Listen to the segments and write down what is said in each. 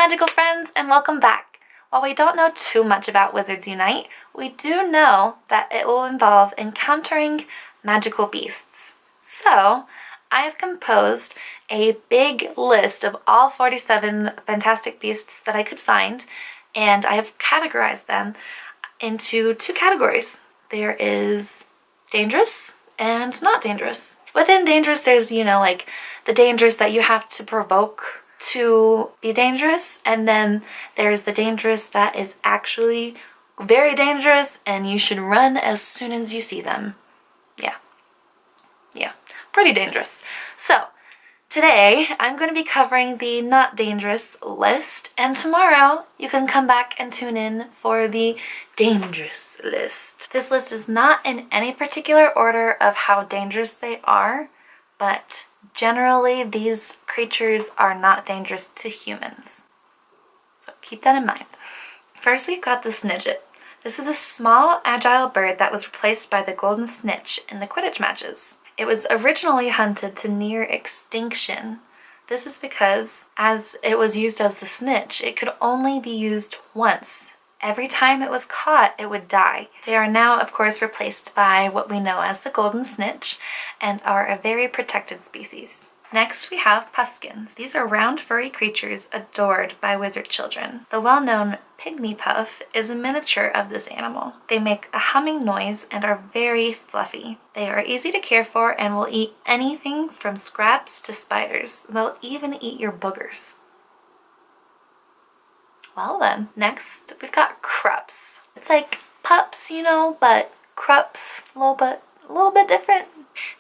magical friends, and welcome back. While we don't know too much about Wizards Unite, we do know that it will involve encountering magical beasts. So, I have composed a big list of all 47 fantastic beasts that I could find, and I have categorized them into two categories. There is dangerous and not dangerous. Within dangerous, there's, like the dangers that you have to provoke to be dangerous, and then there's the dangerous that is actually very dangerous and you should run as soon as you see them. Yeah, pretty dangerous. So today I'm going to be covering the not dangerous list, and tomorrow you can come back and tune in for the dangerous list. This list is not in any particular order of how dangerous they are, but generally these creatures are not dangerous to humans. So keep that in mind. First, we've got the Snidget. This is a small, agile bird that was replaced by the golden snitch in the Quidditch matches. It was originally hunted to near extinction. This is because, as it was used as the snitch, it could only be used once. Every time it was caught, it would die. They are now, of course, replaced by what we know as the golden snitch and are a very protected species. Next, we have puffskins. These are round, furry creatures adored by wizard children. The well-known pygmy puff is a miniature of this animal. They make a humming noise and are very fluffy. They are easy to care for and will eat anything from scraps to spiders. They'll even eat your boogers. Well then, next we've got Krups. It's like pups, but Krups, a little bit different.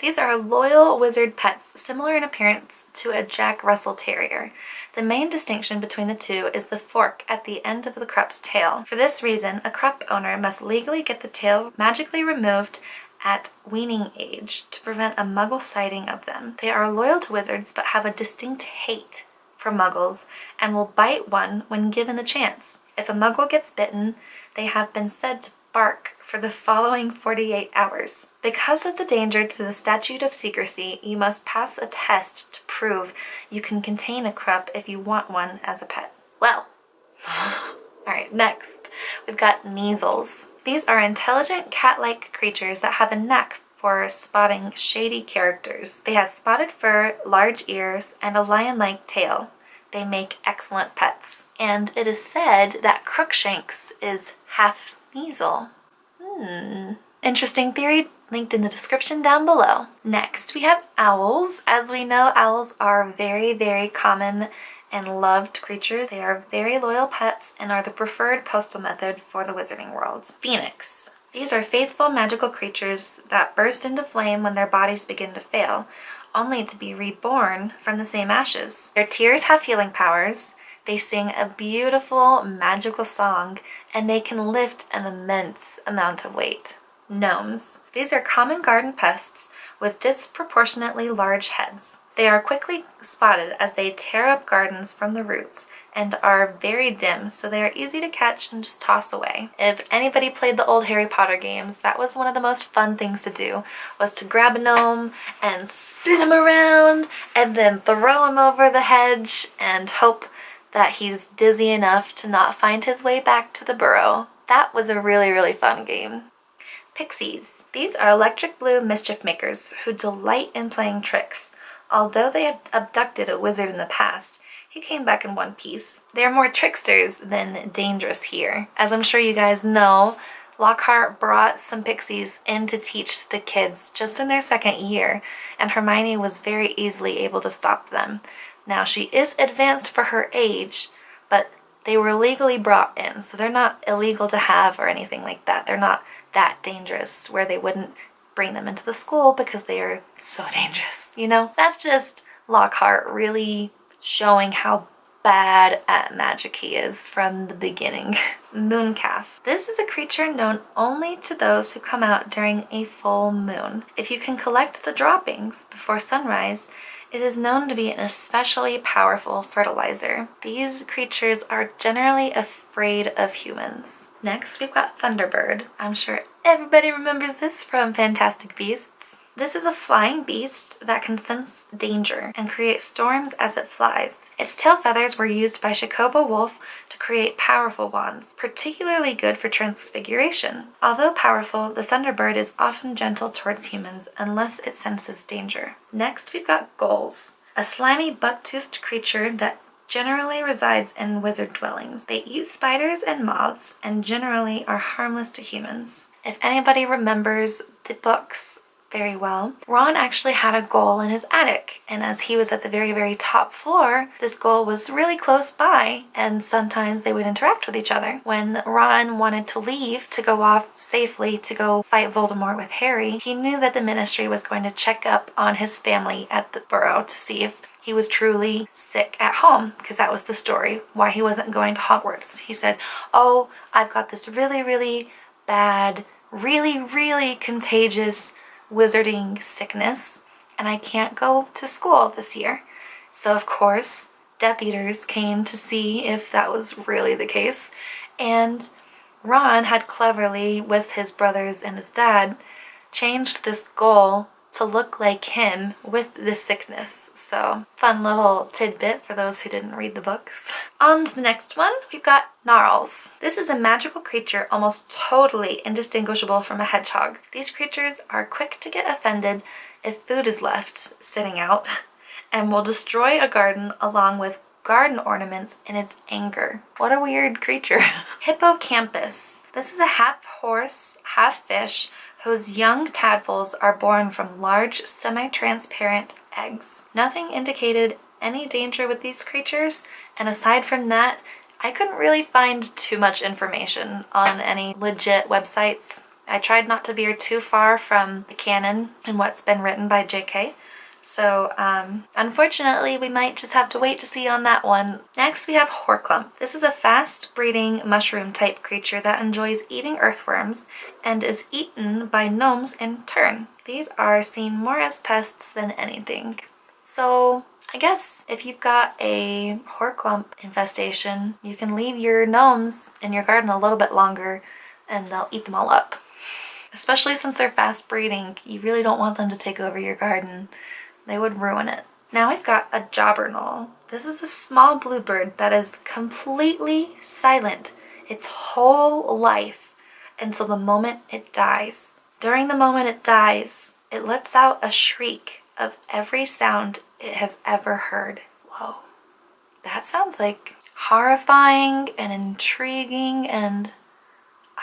These are loyal wizard pets, similar in appearance to a Jack Russell Terrier. The main distinction between the two is the fork at the end of the Krup's tail. For this reason, a Krup owner must legally get the tail magically removed at weaning age to prevent a muggle sighting of them. They are loyal to wizards but have a distinct hate for muggles and will bite one when given the chance. If a muggle gets bitten, they have been said to bark for the following 48 hours. Because of the danger to the statute of secrecy, you must pass a test to prove you can contain a Krup if you want one as a pet. Well, alright, next we've got Measles. These are intelligent cat-like creatures that have a knack for spotting shady characters. They have spotted fur, large ears, and a lion-like tail. They make excellent pets. And it is said that Crookshanks is half Measle. Interesting theory, linked in the description down below. Next, we have owls. As we know, owls are very, very common and loved creatures. They are very loyal pets and are the preferred postal method for the wizarding world. Phoenix. These are faithful magical creatures that burst into flame when their bodies begin to fail, only to be reborn from the same ashes. Their tears have healing powers. They sing a beautiful, magical song, and they can lift an immense amount of weight. Gnomes. These are common garden pests with disproportionately large heads. They are quickly spotted as they tear up gardens from the roots and are very dim, so they are easy to catch and just toss away. If anybody played the old Harry Potter games, that was one of the most fun things to do, was to grab a gnome and spin him around and then throw him over the hedge and hope that he's dizzy enough to not find his way back to the burrow. That was a really, really fun game. Pixies. These are electric blue mischief makers who delight in playing tricks. Although they have abducted a wizard in the past, he came back in one piece. They are more tricksters than dangerous here. As I'm sure you guys know, Lockhart brought some pixies in to teach the kids just in their second year, and Hermione was very easily able to stop them. Now, she is advanced for her age, but they were legally brought in, so they're not illegal to have or anything like that. They're not that dangerous where they wouldn't bring them into the school because they are so dangerous, That's just Lockhart really showing how bad at magic he is from the beginning. Mooncalf. This is a creature known only to those who come out during a full moon. If you can collect the droppings before sunrise, it is known to be an especially powerful fertilizer. These creatures are generally afraid of humans. Next, we've got Thunderbird. I'm sure everybody remembers this from Fantastic Beasts. This is a flying beast that can sense danger and create storms as it flies. Its tail feathers were used by Shakobo Wolf to create powerful wands, particularly good for transfiguration. Although powerful, the Thunderbird is often gentle towards humans unless it senses danger. Next, we've got Gulls, a slimy buck-toothed creature that generally resides in wizard dwellings. They eat spiders and moths and generally are harmless to humans. If anybody remembers the books very well, Ron actually had a ghoul in his attic, and as he was at the very, very top floor, this ghoul was really close by, and sometimes they would interact with each other. When Ron wanted to leave to go off safely to go fight Voldemort with Harry, he knew that the Ministry was going to check up on his family at the Burrow to see if he was truly sick at home, because that was the story why he wasn't going to Hogwarts. He said, "Oh, I've got this really, really bad, really, really contagious wizarding sickness, and I can't go to school this year." So of course, Death Eaters came to see if that was really the case, and Ron had cleverly, with his brothers and his dad, changed this ghoul to look like him with the sickness. So fun little tidbit for those who didn't read the books. On to the next one, we've got Gnarls. This is a magical creature almost totally indistinguishable from a hedgehog. These creatures are quick to get offended if food is left sitting out and will destroy a garden along with garden ornaments in its anger. What a weird creature. Hippocampus. This is a half horse, half fish whose young tadpoles are born from large, semi-transparent eggs. Nothing indicated any danger with these creatures, and aside from that, I couldn't really find too much information on any legit websites. I tried not to veer too far from the canon and what's been written by JK. So, unfortunately, we might just have to wait to see on that one. Next, we have Horklump. This is a fast-breeding mushroom-type creature that enjoys eating earthworms and is eaten by gnomes in turn. These are seen more as pests than anything. So, I guess if you've got a Horklump infestation, you can leave your gnomes in your garden a little bit longer and they'll eat them all up. Especially since they're fast-breeding, you really don't want them to take over your garden. They would ruin it. Now we've got a Jobberknoll. This is a small bluebird that is completely silent its whole life until the moment it dies. During the moment it dies, it lets out a shriek of every sound it has ever heard. Whoa. That sounds like horrifying and intriguing, and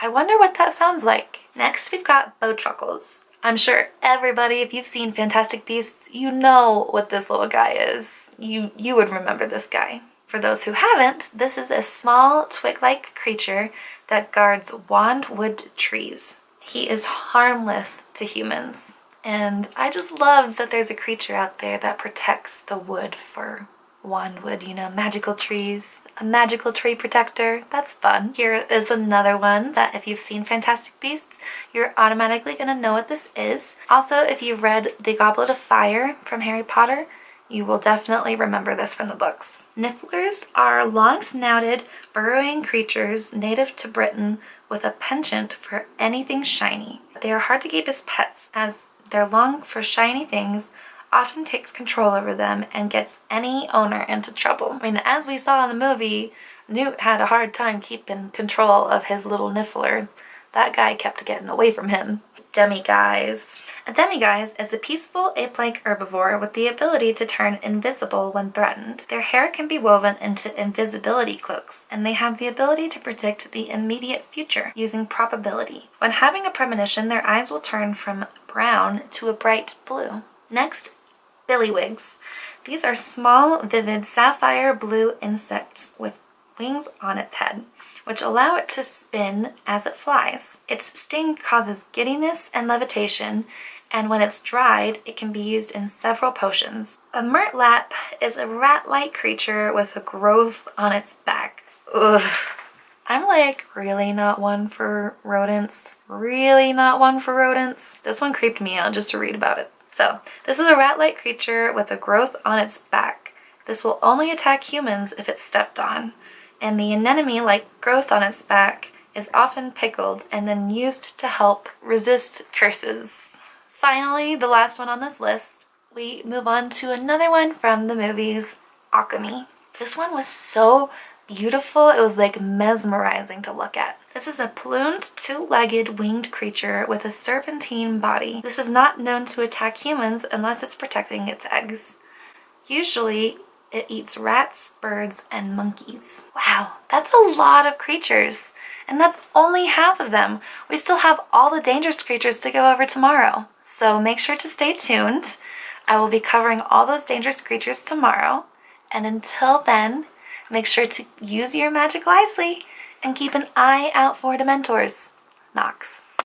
I wonder what that sounds like. Next, we've got Bowtruckles. I'm sure everybody, if you've seen Fantastic Beasts, you know what this little guy is. You would remember this guy. For those who haven't, this is a small twig-like creature that guards wandwood trees. He is harmless to humans. And I just love that there's a creature out there that protects the wood for wandwood, you know, magical trees, a magical tree protector. That's fun. Here is another one that if you've seen Fantastic Beasts, you're automatically going to know what this is. Also, if you've read The Goblet of Fire from Harry Potter, you will definitely remember this from the books. Nifflers are long-snouted, burrowing creatures native to Britain with a penchant for anything shiny. They are hard to keep as pets, as their long for shiny things often takes control over them and gets any owner into trouble. I mean, as we saw in the movie, Newt had a hard time keeping control of his little Niffler. That guy kept getting away from him. Demiguise. A demiguise is a peaceful ape-like herbivore with the ability to turn invisible when threatened. Their hair can be woven into invisibility cloaks, and they have the ability to predict the immediate future using probability. When having a premonition, their eyes will turn from brown to a bright blue. Next, Billywigs. These are small, vivid, sapphire blue insects with wings on its head, which allow it to spin as it flies. Its sting causes giddiness and levitation, and when it's dried, it can be used in several potions. A Murtlap is a rat-like creature with a growth on its back. Ugh. I'm like really not one for rodents. Really not one for rodents. This one creeped me out just to read about it. So, this is a rat-like creature with a growth on its back. This will only attack humans if it's stepped on, and the anemone-like growth on its back is often pickled and then used to help resist curses. Finally, the last one on this list, we move on to another one from the movies, Alchemy. This one was so beautiful, it was like mesmerizing to look at. This is a plumed, two-legged winged creature with a serpentine body. This is not known to attack humans unless it's protecting its eggs. Usually, it eats rats, birds, and monkeys. Wow, that's a lot of creatures. And that's only half of them. We still have all the dangerous creatures to go over tomorrow. So make sure to stay tuned. I will be covering all those dangerous creatures tomorrow. And until then, make sure to use your magic wisely and keep an eye out for Dementors. Knox.